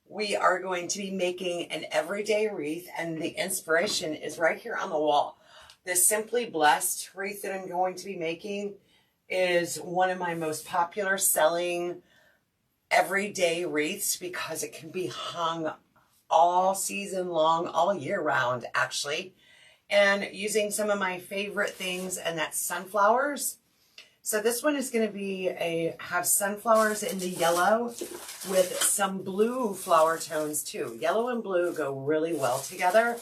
we are going to be making an everyday wreath, and the inspiration is right here on the wall. This Simply Blessed wreath that I'm going to be making is one of my most popular selling everyday wreaths because it can be hung all season long, all year round actually, and using some of my favorite things, and that's sunflowers. So this one is going to be have sunflowers in the yellow with some blue flower tones too. Yellow and blue go really well together.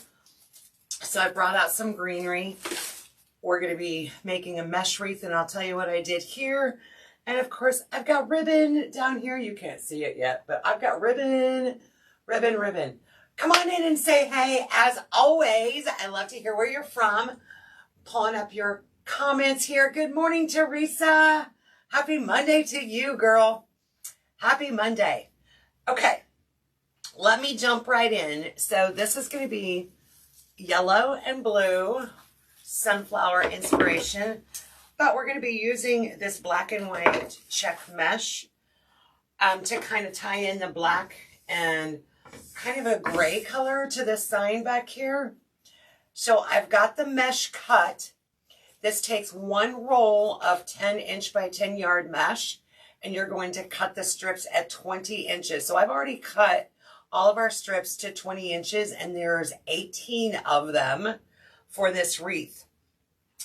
So I brought out some greenery. We're going to be making a mesh wreath, and I'll tell you what I did here. And of course, I've got ribbon down here. You can't see it yet, but I've got ribbon. Come on in and say hey. As always, I love to hear where you're from. Pulling up your comments here. Good morning, Teresa. Happy Monday to you, girl. Happy Monday. Okay, let me jump right in. So this is going to be yellow and blue sunflower inspiration, but we're going to be using this black and white check mesh to kind of tie in the black and kind of a gray color to this sign back here. So I've got the mesh cut. This takes one roll of 10" by 10" mesh, and you're going to cut the strips at 20 inches. So I've already cut all of our strips to 20 inches, and there's 18 of them for this wreath.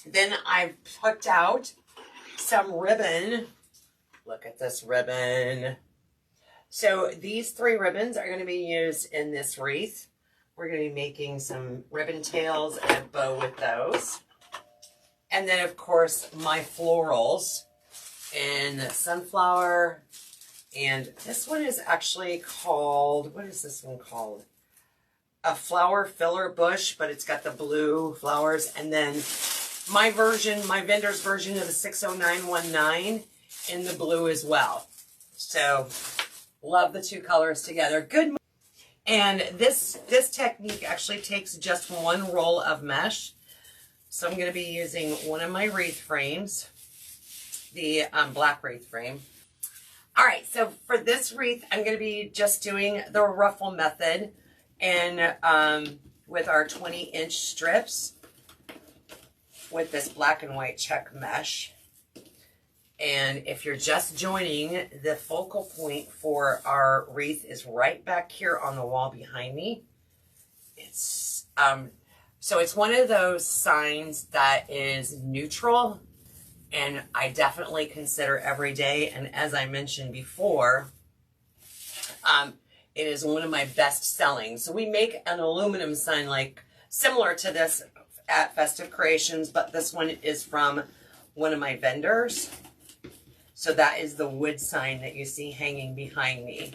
Then I've picked out some ribbon. Look at this ribbon. So these 3 ribbons are going to be used in this wreath. We're going to be making some ribbon tails and a bow with those. And then, of course, my florals in sunflower. And this one is actually called, what is this one called? A flower filler bush, but it's got the blue flowers. And then my version, my vendor's version of the 60919 in the blue as well. So, love the 2 colors together. Good morning. And this technique actually takes just one roll of mesh. So I'm going to be using one of my wreath frames, the black wreath frame. All right, so for this wreath, I'm going to be just doing the ruffle method and with our 20-inch strips with this black and white check mesh. And if you're just joining, the focal point for our wreath is right back here on the wall behind me. It's so it's one of those signs that is neutral, and I definitely consider every day. And as I mentioned before, it is one of my best selling. So we make an aluminum sign like similar to this at Festive Creations, but this one is from one of my vendors. So that is the wood sign that you see hanging behind me.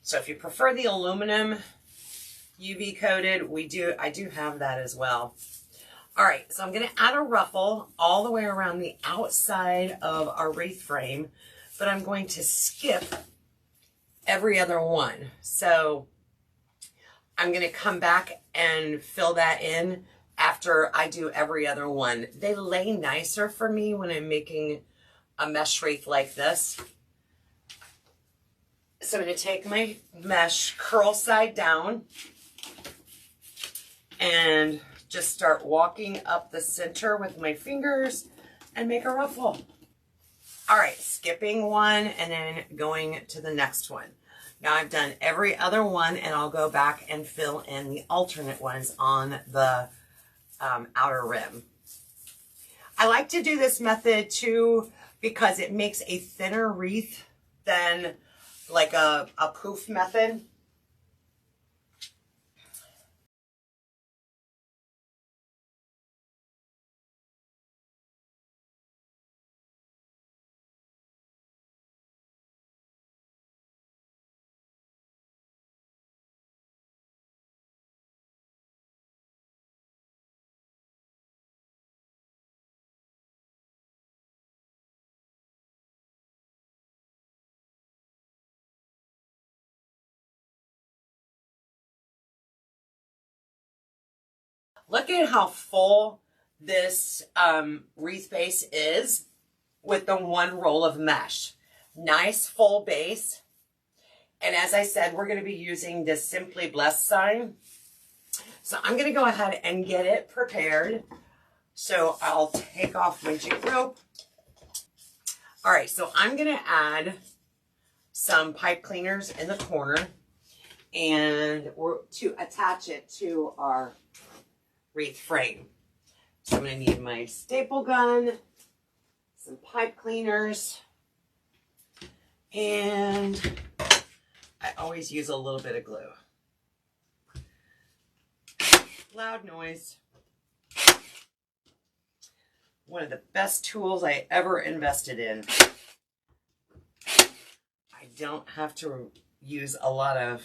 So if you prefer the aluminum UV coated, I do have that as well. All right, so I'm going to add a ruffle all the way around the outside of our wreath frame, but I'm going to skip every other one. So I'm going to come back and fill that in after I do every other one. They lay nicer for me when I'm making a mesh wreath like this. So I'm going to take my mesh, curl side down, and just start walking up the center with my fingers and make a ruffle. All right, skipping one and then going to the next one. Now I've done every other one, and I'll go back and fill in the alternate ones on the outer rim. I like to do this method too because it makes a thinner wreath than like a poof method. Look at how full this wreath base is with the one roll of mesh. Nice full base. And as I said, we're going to be using this Simply Blessed sign. So I'm going to go ahead and get it prepared. So I'll take off my jute rope. All right, so I'm going to add some pipe cleaners in the corner and to attach it to our wreath frame. So I'm going to need my staple gun, some pipe cleaners, and I always use a little bit of glue. Loud noise. One of the best tools I ever invested in. I don't have to use a lot of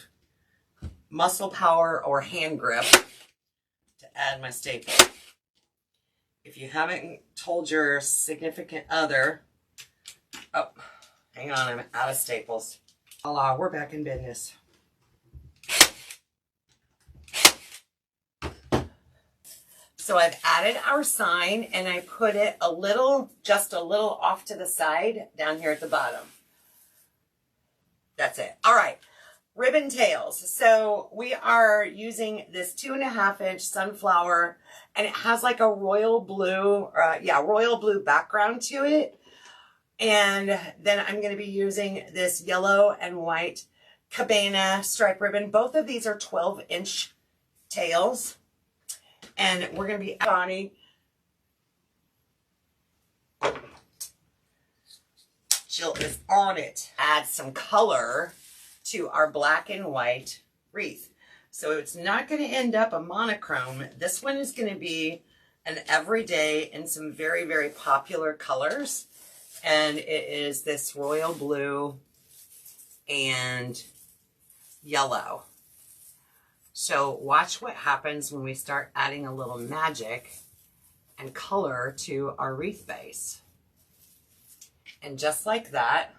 muscle power or hand grip to add my staple. If you haven't told your significant other, oh, hang on, I'm out of staples. Voila, we're back in business. So I've added our sign and I put it a little, just a little off to the side down here at the bottom. That's it. All right, ribbon tails. So we are using this 2.5-inch sunflower and it has like a royal blue, royal blue background to it. And then I'm going to be using this yellow and white cabana stripe ribbon. Both of these are 12-inch tails. And we're going to be Bonnie. Jill is on it. Add some color to our black and white wreath. So it's not going to end up a monochrome. This one is going to be an everyday in some very, very popular colors. And it is this royal blue and yellow. So watch what happens when we start adding a little magic and color to our wreath base. And just like that,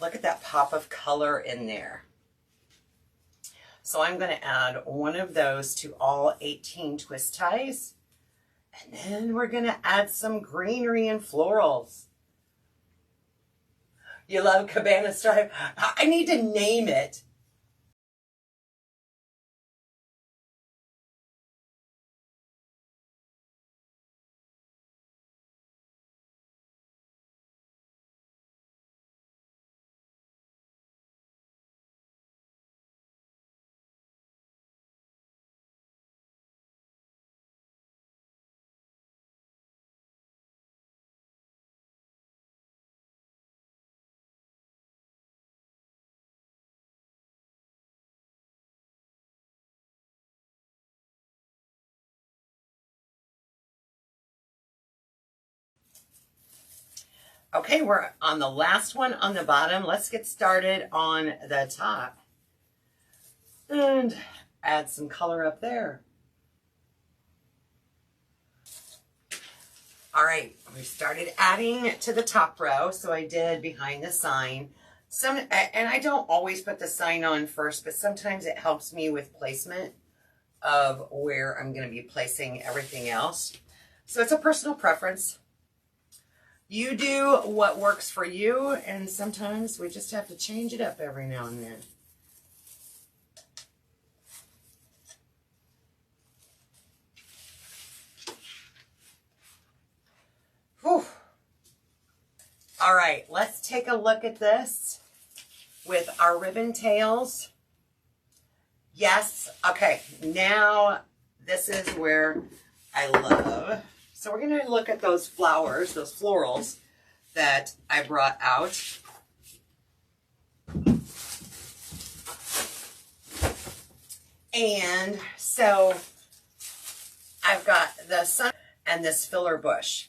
look at that pop of color in there. So I'm going to add one of those to all 18 twist ties. And then we're going to add some greenery and florals. You love cabana stripe? I need to name it. Okay, we're on the last one on the bottom. Let's get started on the top. And add some color up there. All right, we started adding to the top row. So I did behind the sign. And I don't always put the sign on first, but sometimes it helps me with placement of where I'm going to be placing everything else. So it's a personal preference. You do what works for you, and sometimes we just have to change it up every now and then. Whew. All right, let's take a look at this with our ribbon tails. Yes, okay, now this is where I love. So we're going to look at those flowers, those florals that I brought out. And so I've got the sun and this filler bush.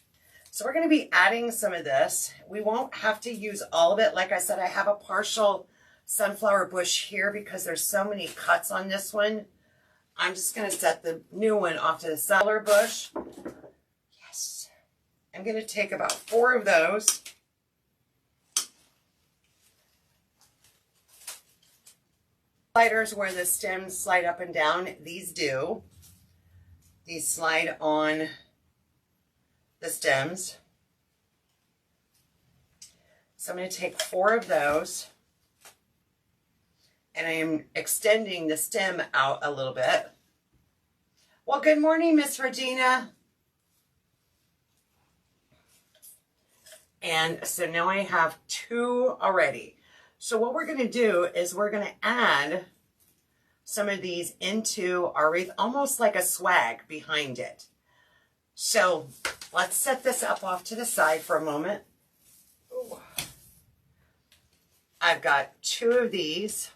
So we're going to be adding some of this. We won't have to use all of it. Like I said, I have a partial sunflower bush here because there's so many cuts on this one. I'm just going to set the new one off to the filler bush. Yes. I'm going to take about 4 of those. Sliders where the stems slide up and down, these do. These slide on the stems. So I'm going to take 4 of those, and I am extending the stem out a little bit. Well, good morning, Miss Regina. And so now I have 2 already. So what we're going to do is we're going to add some of these into our wreath, almost like a swag behind it. So let's set this up off to the side for a moment. Ooh. I've got 2 of these.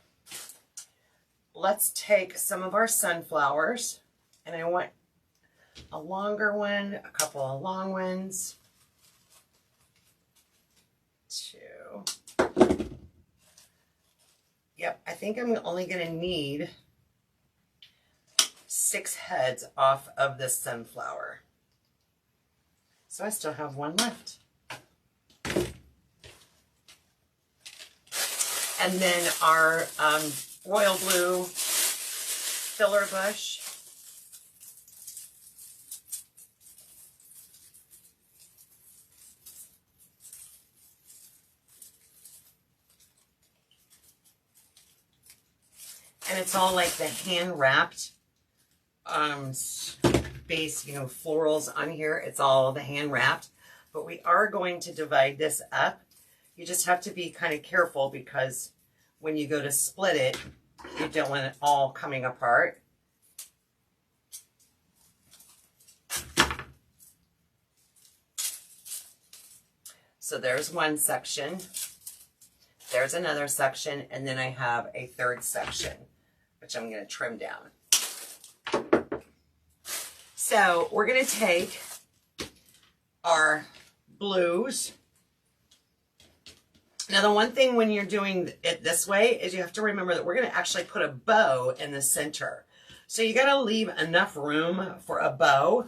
Let's take some of our sunflowers, and I want a longer one, a couple of long ones. 2. Yep, I think I'm only going to need 6 heads off of this sunflower. So I still have 1 left. And then our royal blue filler bush. And it's all like the hand wrapped base, you know, florals on here. It's all the hand wrapped, but we are going to divide this up. You just have to be kind of careful because when you go to split it, you don't want it all coming apart. So there's one section, there's another section, and then I have a 3rd section, which I'm going to trim down. So we're going to take our blues. Now, the one thing when you're doing it this way is you have to remember that we're going to actually put a bow in the center. So you got to leave enough room for a bow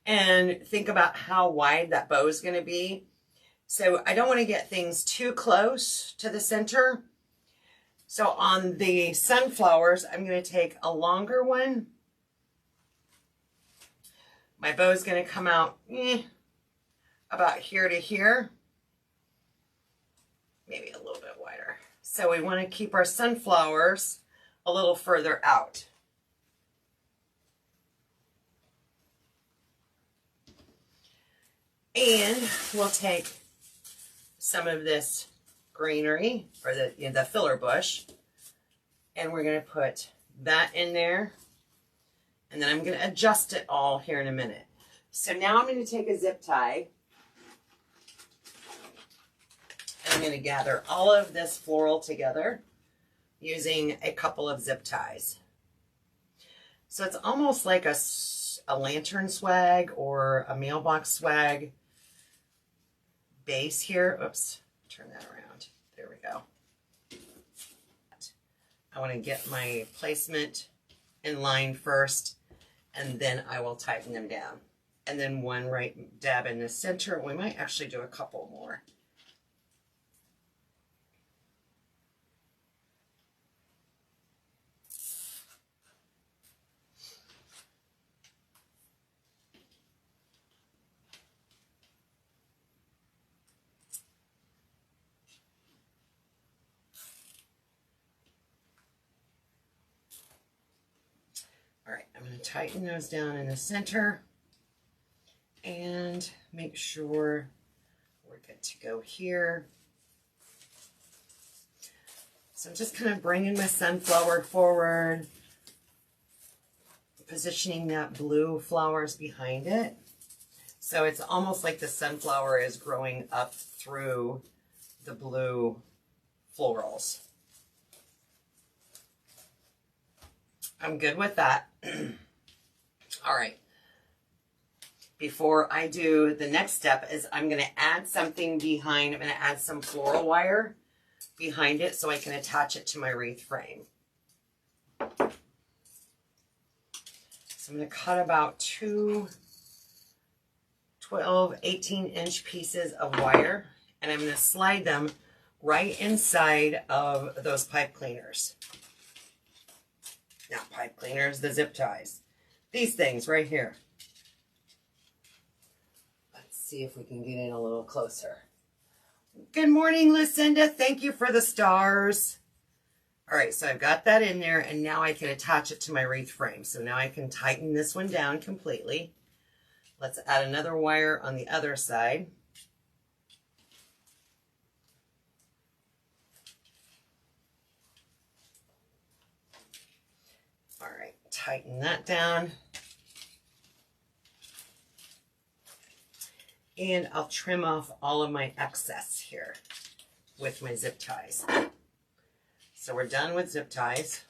and think about how wide that bow is going to be. So I don't want to get things too close to the center. So on the sunflowers, I'm going to take a longer one. My bow is going to come out about here to here. Maybe a little bit wider. So we want to keep our sunflowers a little further out. And we'll take some of this greenery, or the filler bush, and we're going to put that in there. And then I'm going to adjust it all here in a minute. So now I'm going to take a zip tie. I'm going to gather all of this floral together using a couple of zip ties. So it's almost like a lantern swag or a mailbox swag base here. Oops, turn that around. There we go. I want to get my placement in line first, and then I will tighten them down. And then one right dab in the center. We might actually do a couple more. All right, I'm going to tighten those down in the center and make sure we're good to go here. So I'm just kind of bringing my sunflower forward, positioning that blue flowers behind it. So it's almost like the sunflower is growing up through the blue florals. I'm good with that. All right. Before I do the next step is I'm going to add something behind. I'm going to add some floral wire behind it so I can attach it to my wreath frame. So I'm going to cut about 2 12, 18-inch pieces of wire, and I'm going to slide them right inside of those pipe cleaners. Not pipe cleaners, the zip ties. These things right here. Let's see if we can get in a little closer. Good morning, Lucinda. Thank you for the stars. All right, so I've got that in there, and now I can attach it to my wreath frame. So now I can tighten this one down completely. Let's add another wire on the other side. All right, tighten that down. And I'll trim off all of my excess here with my zip ties. So we're done with zip ties.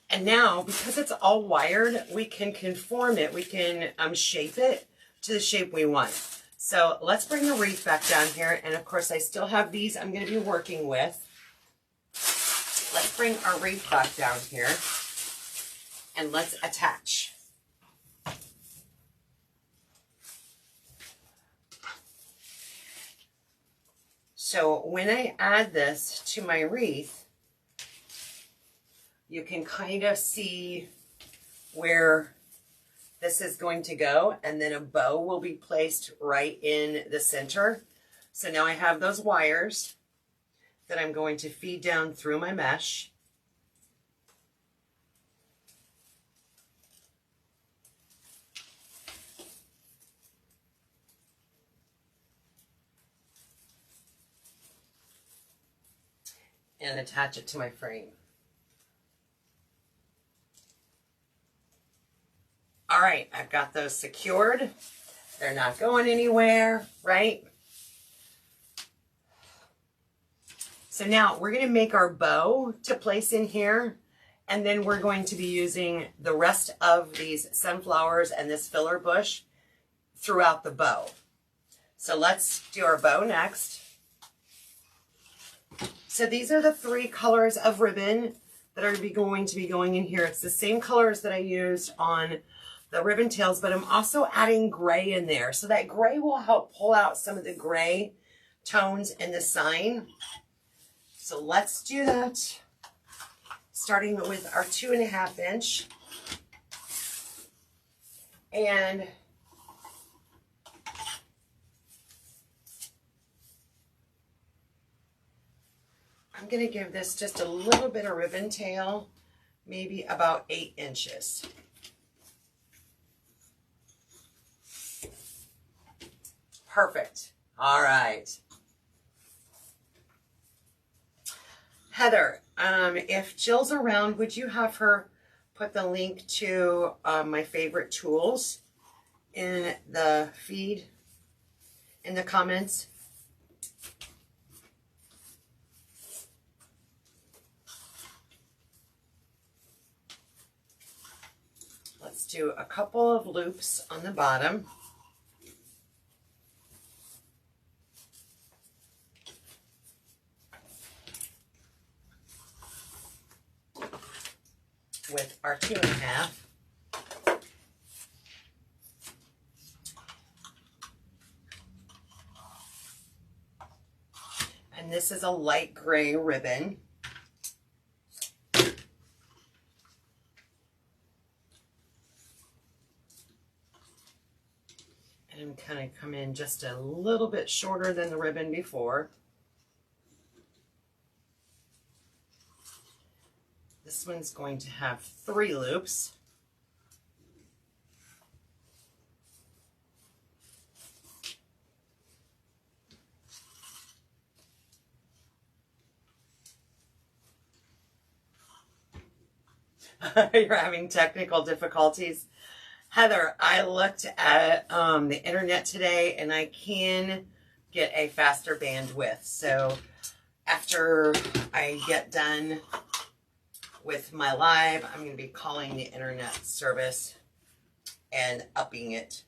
And now, because it's all wired, we can conform it. We can shape it to the shape we want. So let's bring the wreath back down here. And of course, I still have these I'm going to be working with. Let's bring our wreath back down here and let's attach. So when I add this to my wreath, you can kind of see where this is going to go, and then a bow will be placed right in the center. So now I have those wires that I'm going to feed down through my mesh. And attach it to my frame. All right, I've got those secured. They're not going anywhere, right? So now we're going to make our bow to place in here, and then we're going to be using the rest of these sunflowers and this filler bush throughout the bow. So let's do our bow next. So these are the 3 colors of ribbon that are going to be going in here. It's the same colors that I used on the ribbon tails, but I'm also adding gray in there. So that gray will help pull out some of the gray tones in the sign. So let's do that, starting with our 2.5 inch. And I'm going to give this just a little bit of ribbon tail, maybe about 8 inches. Perfect. All right. Heather, if Jill's around, would you have her put the link to my favorite tools in the feed, in the comments? Let's do a couple of loops on the bottom. With our 2.5. And this is a light gray ribbon. And kind of come in just a little bit shorter than the ribbon before. This one's going to have 3 loops. You're having technical difficulties. Heather, I looked at the internet today and I can get a faster bandwidth. So after I get done with my live, I'm going to be calling the internet service and upping it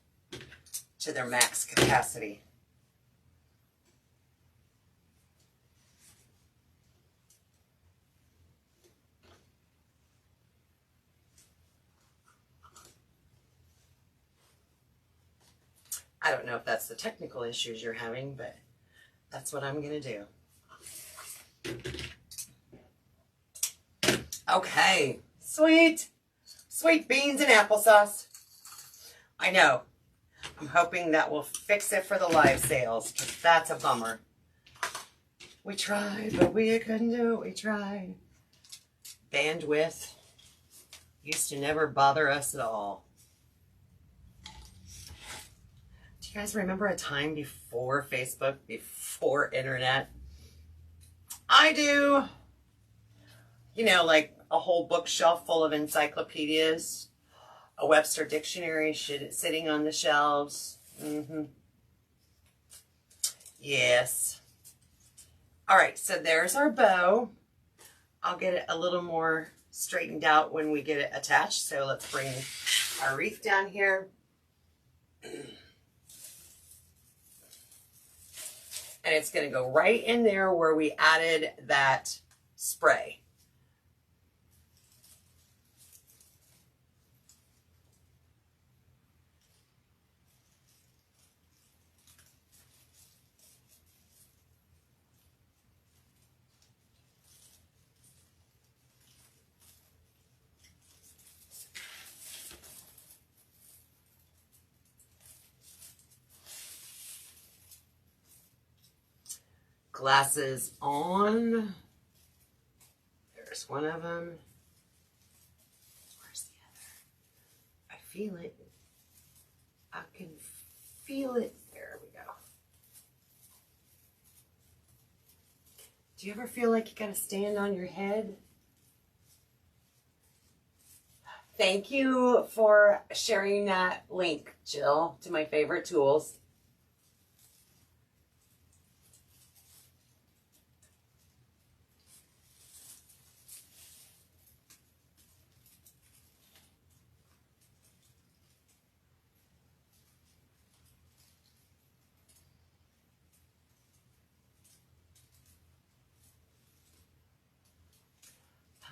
to their max capacity. I don't know if that's the technical issues you're having, but that's what I'm going to do. Okay, sweet beans and applesauce. I know. I'm hoping that will fix it for the live sales, because that's a bummer. We tried, but we couldn't do it. We tried. Bandwidth used to never bother us at all. Do you guys remember a time before Facebook, before internet? I do. You know, like a whole bookshelf full of encyclopedias, a Webster dictionary sitting on the shelves. Yes. All right, so there's our bow. I'll get it a little more straightened out when we get it attached. So let's bring our wreath down here. And it's going to go right in there where we added that spray. Glasses on. There's one of them. Where's the other? I feel it. I can feel it. There we go. Do you ever feel like you gotta stand on your head? Thank you for sharing that link, Jill, to my favorite tools.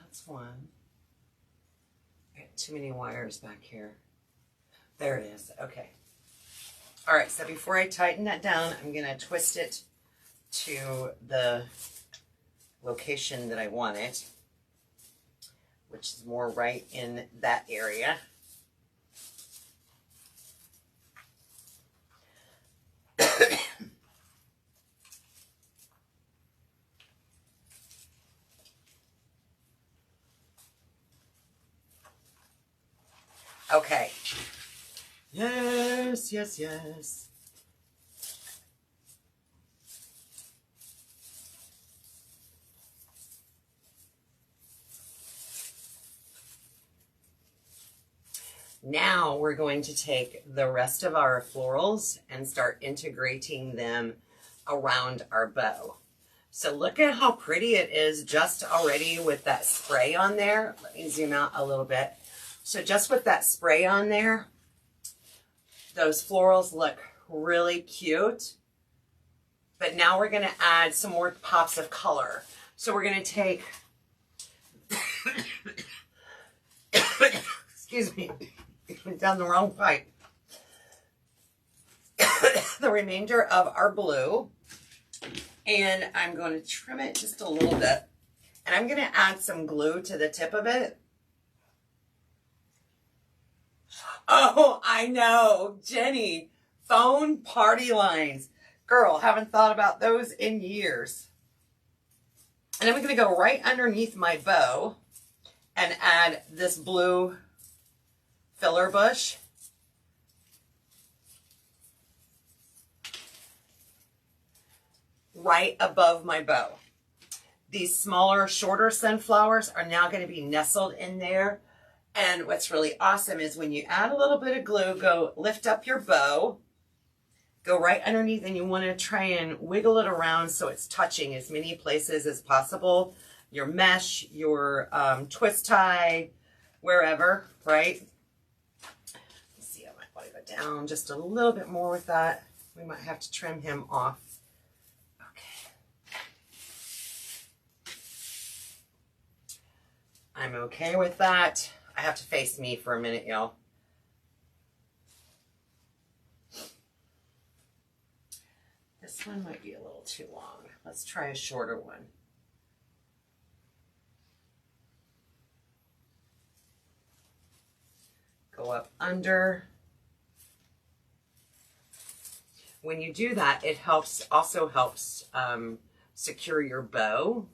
That's one. I got too many wires back here. There it is. Okay. All right, so before I tighten that down, I'm going to twist it to the location that I want it, which is more right in that area. Okay. Yes, yes, yes. Now we're going to take the rest of our florals and start integrating them around our bow. So look at how pretty it is just already with that spray on there. Let me zoom out a little bit. So just with that spray on there, those florals look really cute. But now we're going to add some more pops of color. So we're going to take, excuse me, went down the wrong pipe. The remainder of our blue. And I'm going to trim it just a little bit. And I'm going to add some glue to the tip of it. Oh, I know, Jenny, phone party lines. Girl, haven't thought about those in years. And I'm going to go right underneath my bow and add this blue filler bush. Right above my bow. These smaller, shorter sunflowers are now going to be nestled in there. And what's really awesome is when you add a little bit of glue, go lift up your bow, go right underneath, and you want to try and wiggle it around so it's touching as many places as possible. Your mesh, your twist tie, wherever, right? Let's see, I might want to go down just a little bit more with that. We might have to trim him off. Okay. I'm okay with that. I have to face me for a minute, y'all. This one might be a little too long. Let's try a shorter one. go up under. When you do that, it also helps secure your bow.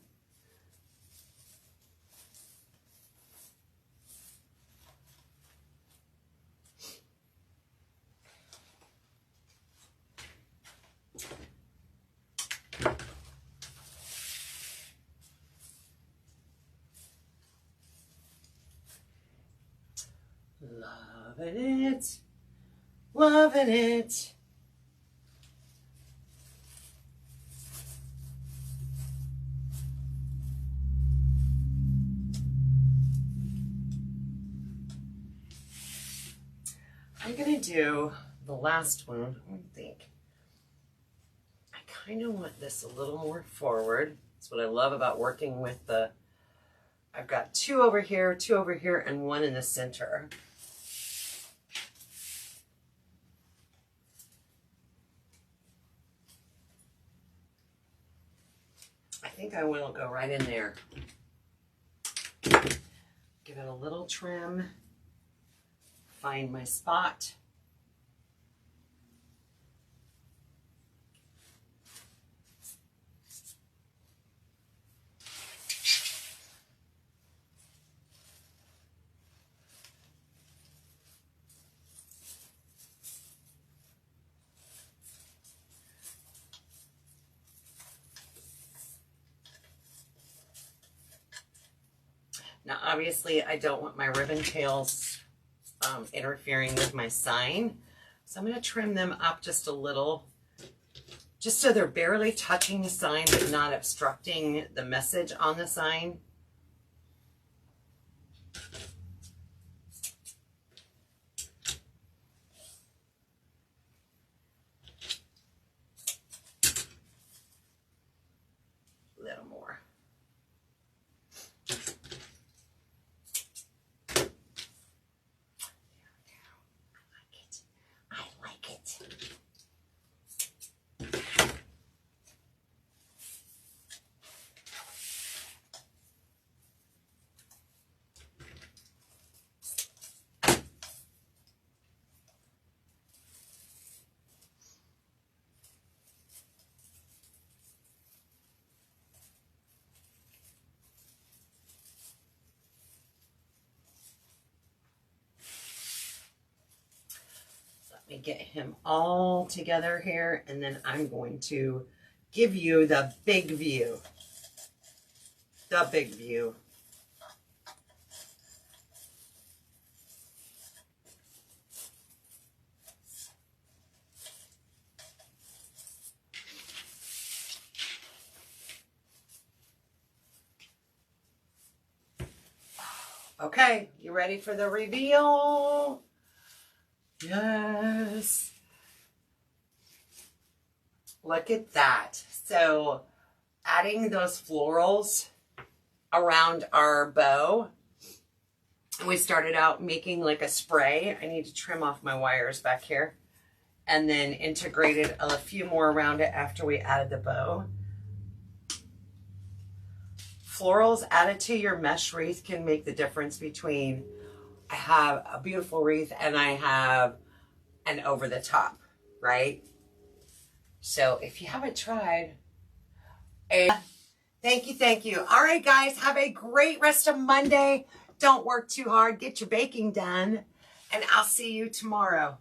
Loving it, loving it. I'm gonna do the last one. I think I kind of want this a little more forward. That's what I love about working with the, I've got two over here, and one in the center. I think I will go right in there. Give it a little trim. Find my spot. Now, obviously, I don't want my ribbon tails interfering with my sign. So I'm going to trim them up just a little, just so they're barely touching the sign, but not obstructing the message on the sign. A little more. Let me get him all together here, and then I'm going to give you the big view. The big view. Okay, you ready for the reveal? Yes. Look at that. So adding those florals around our bow. We started out making like a spray. I need to trim off my wires back here. And then integrated a few more around it after we added the bow. Florals added to your mesh wreath can make the difference between I have a beautiful wreath and I have an over the top, right? So if you haven't tried, thank you. All right, guys, have a great rest of Monday. Don't work too hard. Get your baking done, and I'll see you tomorrow.